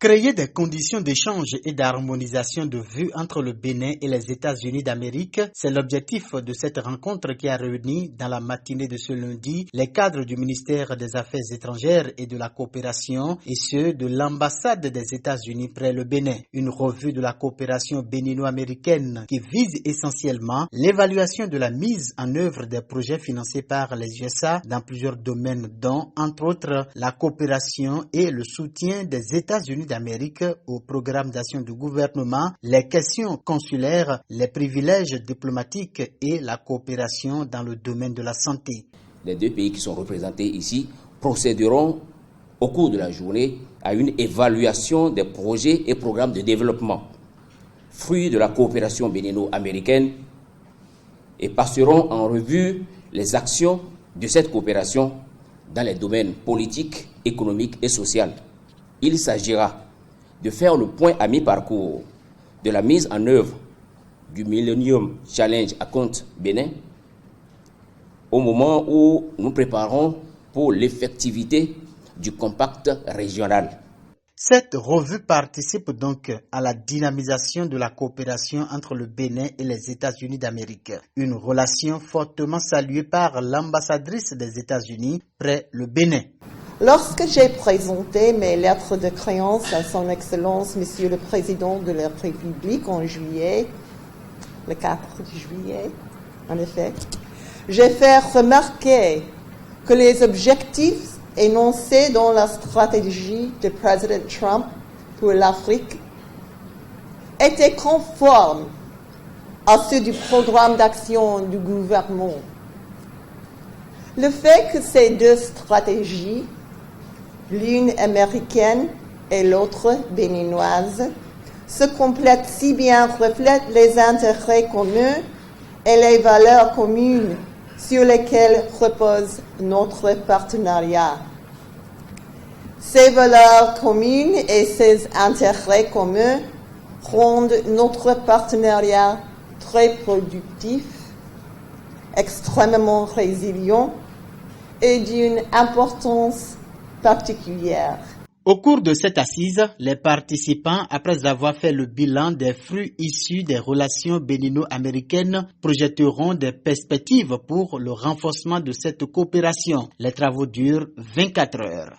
Créer des conditions d'échange et d'harmonisation de vues entre le Bénin et les États-Unis d'Amérique, c'est l'objectif de cette rencontre qui a réuni dans la matinée de ce lundi les cadres du ministère des Affaires étrangères et de la coopération et ceux de l'ambassade des États-Unis près le Bénin. Une revue de la coopération bénino-américaine qui vise essentiellement l'évaluation de la mise en œuvre des projets financés par les USA dans plusieurs domaines dont, entre autres, la coopération et le soutien des États-Unis d'Amérique au programme d'action du gouvernement, les questions consulaires, les privilèges diplomatiques et la coopération dans le domaine de la santé. Les deux pays qui sont représentés ici procéderont au cours de la journée à une évaluation des projets et programmes de développement, fruits de la coopération bénino-américaine, et passeront en revue les actions de cette coopération dans les domaines politiques, économiques et sociaux. Il s'agira de faire le point à mi-parcours de la mise en œuvre du Millennium Challenge Account Bénin au moment où nous préparons pour l'effectivité du compact régional. Cette revue participe donc à la dynamisation de la coopération entre le Bénin et les États-Unis d'Amérique. Une relation fortement saluée par l'ambassadrice des États-Unis près le Bénin. Lorsque j'ai présenté mes lettres de créance à son Excellence, Monsieur le Président de la République en juillet, le 4 juillet, en effet, j'ai fait remarquer que les objectifs énoncés dans la stratégie de président Trump pour l'Afrique étaient conformes à ceux du programme d'action du gouvernement. Le fait que ces deux stratégies, l'une américaine et l'autre béninoise, se complètent si bien, reflètent les intérêts communs et les valeurs communes sur lesquelles repose notre partenariat. Ces valeurs communes et ces intérêts communs rendent notre partenariat très productif, extrêmement résilient et d'une importance particulière. Au cours de cette assise, les participants, après avoir fait le bilan des fruits issus des relations bénino-américaines, projetteront des perspectives pour le renforcement de cette coopération. Les travaux durent 24 heures.